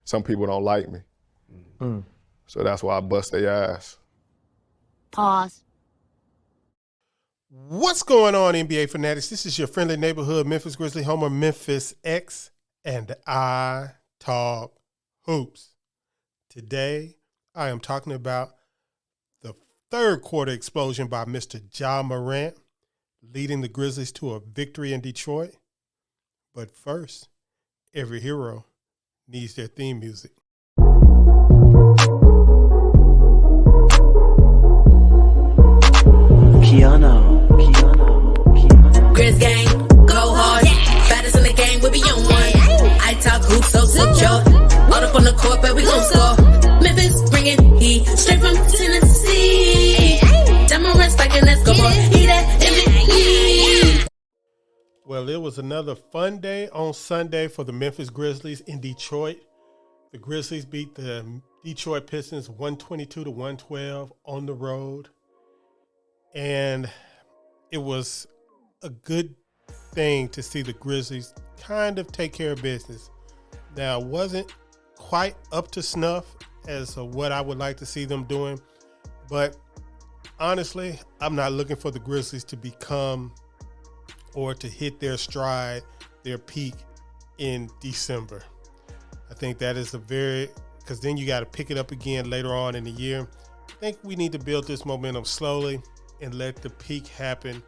some people don't like me. So that's why I bust their ass. Pause. What's going on, NBA fanatics? This is your friendly neighborhood Memphis Grizzly homer, Memphis X, and I talk hoops. Today, I am talking about the third quarter explosion by Mr. Ja Morant, leading the Grizzlies to a victory in Detroit. But first, every hero needs their theme music. Grizz gang, go hard. Baddest in the game, we be on one. I talk hoops, so secure. All up on the court, but we gon' score. Memphis bringing heat straight from Tennessee. Demorant spiking, let's go for he that MVP. Well, it was another fun day on Sunday for the Memphis Grizzlies in Detroit. The Grizzlies beat the Detroit Pistons 122-112 on the road. And it was a good thing to see the Grizzlies kind of take care of business. Now, it wasn't quite up to snuff as what I would like to see them doing, but honestly, I'm not looking for the Grizzlies to become or to hit their stride, their peak in December. I think that is because then you got to pick it up again later on in the year. I think we need to build this momentum slowly and let the peak happen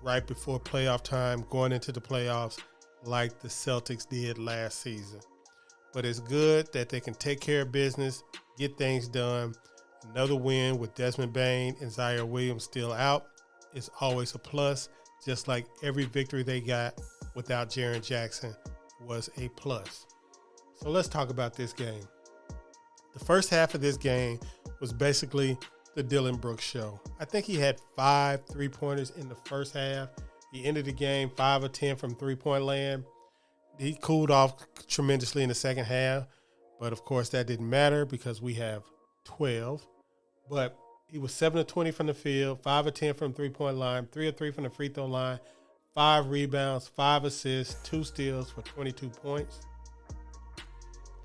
right before playoff time, going into the playoffs like the Celtics did last season. But it's good that they can take care of business, get things done. Another win with Desmond Bane and Zaire Williams still out is always a plus, just like every victory they got without Jaren Jackson was a plus. So let's talk about this game. The first half of this game was basically the Dillon Brooks show. I think he had 5 3-pointers in the first half. He ended the game 5 of 10 from three-point land. He cooled off tremendously in the second half, but of course that didn't matter because we have 12. But he was 7 of 20 from the field, 5 of 10 from three-point line, 3 of 3 from the free throw line, 5 rebounds, 5 assists, 2 steals for 22 points.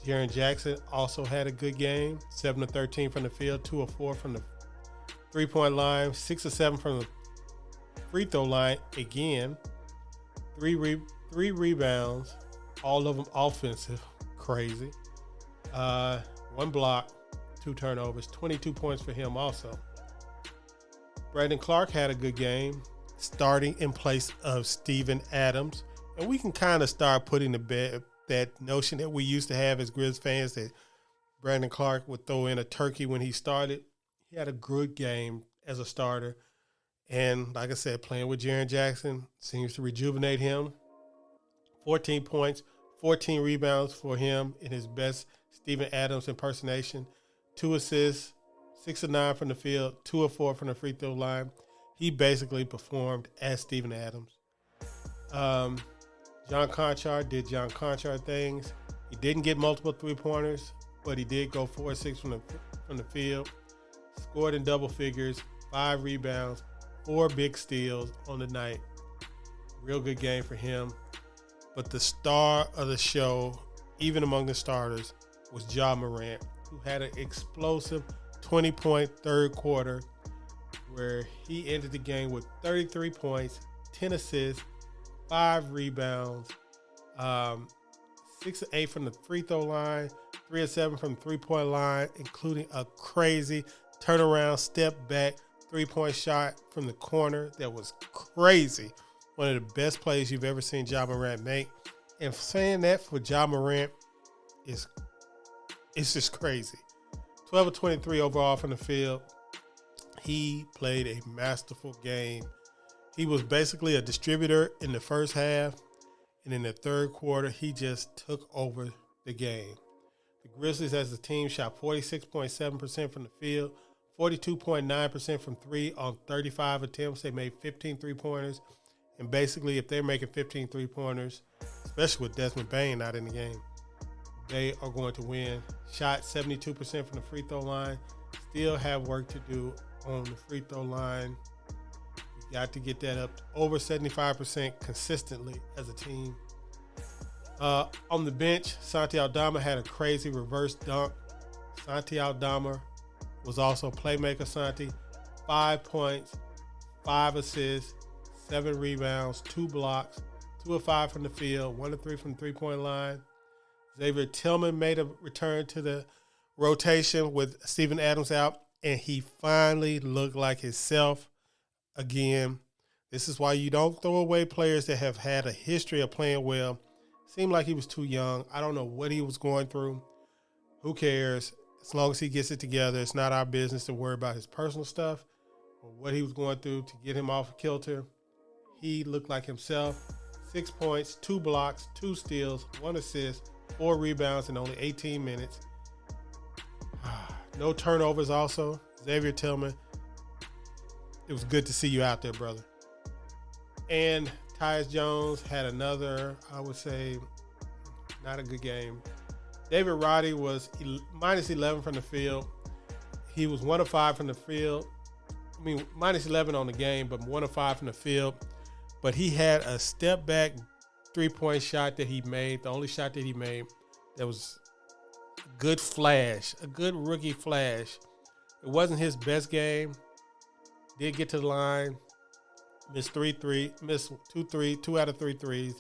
Jaren Jackson also had a good game, 7 of 13 from the field, 2 of 4 from the three-point line, 6 of 7 from the free throw line again, 3 rebounds, all of them offensive, crazy. 1 block, 2 turnovers, 22 points for him also. Brandon Clarke had a good game, starting in place of Steven Adams. And we can kind of start putting to bed that notion that we used to have as Grizz fans that Brandon Clarke would throw in a turkey when he started. He had a good game as a starter. And like I said, playing with Jaren Jackson seems to rejuvenate him. 14 points, 14 rebounds for him in his best Steven Adams impersonation. 2 assists, 6 of 9 from the field, 2 of 4 from the free throw line. He basically performed as Steven Adams. John Conchar did John Conchar things. He didn't get multiple three-pointers, but he did go 4 or 6 from the field. Scored in double figures, 5 rebounds, 4 big steals on the night. Real good game for him. But the star of the show, even among the starters, was Ja Morant, who had an explosive 20-point third quarter where he ended the game with 33 points, 10 assists, 5 rebounds, 6 of 8 from the free throw line, 3 of 7 from the three-point line, including a crazy turnaround, step back, 3-point shot from the corner that was crazy. One of the best plays you've ever seen Ja Morant make. And saying that for Ja Morant it's just crazy. 12 of 23 overall from the field. He played a masterful game. He was basically a distributor in the first half, and in the third quarter, he just took over the game. The Grizzlies as a team shot 46.7% from the field, 42.9% from 3 on 35 attempts. They made 15 three-pointers. And basically, if they're making 15 three-pointers, especially with Desmond Bane not in the game, they are going to win. Shot 72% from the free throw line. Still have work to do on the free throw line. We got to get that up to over 75% consistently as a team. On the bench, Santi Aldama had a crazy reverse dunk. Santi Aldama was also playmaker. Santi, 5 points, 5 assists, 7 rebounds, 2 blocks, 2 of 5 from the field, 1 of 3 from the three-point line. Xavier Tillman made a return to the rotation with Steven Adams out, and he finally looked like himself again. This is why you don't throw away players that have had a history of playing well. Seemed like he was too young. I don't know what he was going through. Who cares? As long as he gets it together, it's not our business to worry about his personal stuff or what he was going through to get him off kilter. He looked like himself. 6 points, 2 blocks, 2 steals, 1 assist, 4 rebounds in only 18 minutes. No turnovers also. Xavier Tillman, it was good to see you out there, brother. And Tyus Jones had another, I would say, not a good game. David Roddy was minus 11 from the field. He was 1 of 5 from the field. I mean, minus 11 on the game, but 1 of 5 from the field. But he had a step back 3-point shot that he made, the only shot that he made that was a good flash, a good rookie flash. It wasn't his best game. Did get to the line, missed 2 out of 3 threes.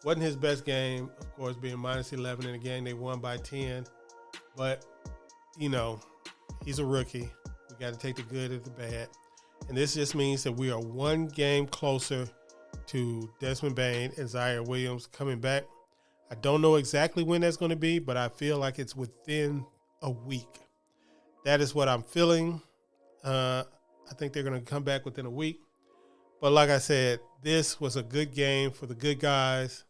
Wasn't his best game, of course, being minus 11 in the game. They won by 10. But, you know, he's a rookie. We got to take the good and the bad. And this just means that we are 1 game closer to Desmond Bane and Ziaire Williams coming back. I don't know exactly when that's going to be, but I feel like it's within a week. That is what I'm feeling. I think they're going to come back within a week. But like I said, this was a good game for the good guys.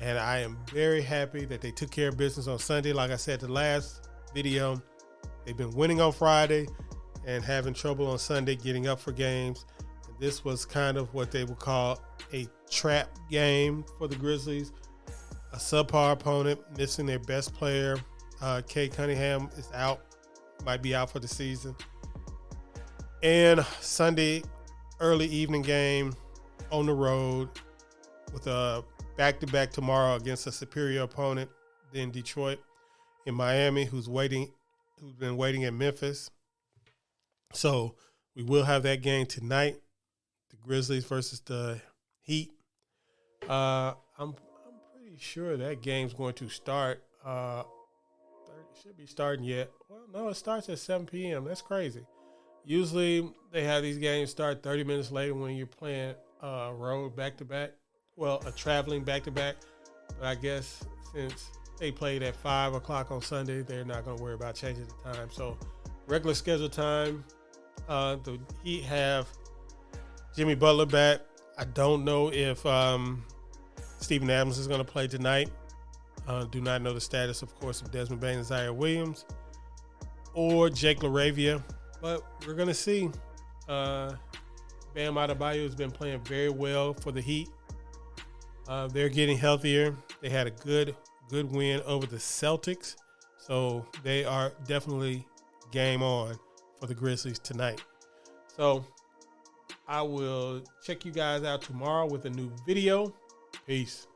And I am very happy that they took care of business on Sunday. Like I said, the last video, they've been winning on Friday and having trouble on Sunday getting up for games. And this was kind of what they would call a trap game for the Grizzlies. A subpar opponent, missing their best player. Cade Cunningham is out, might be out for the season. And Sunday, early evening game on the road with a back-to-back tomorrow against a superior opponent, then Detroit in Miami, who's been waiting in Memphis. So we will have that game tonight, the Grizzlies versus the Heat. I'm pretty sure that game's going to start. It should be starting yet. Well, no, it starts at 7 p.m. That's crazy. Usually they have these games start 30 minutes later when you're playing road back-to-back. Well, a traveling back-to-back. But I guess since they played at 5 o'clock on Sunday, they're not going to worry about changing the time. So regular schedule time, the Heat have Jimmy Butler back. I don't know if Steven Adams is going to play tonight. Do not know the status, of course, of Desmond Bane and Ziaire Williams or Jake LaRavia. But we're going to see. Bam Adebayo has been playing very well for the Heat. They're getting healthier. They had a good win over the Celtics. So they are definitely game on for the Grizzlies tonight. So I will check you guys out tomorrow with a new video. Peace.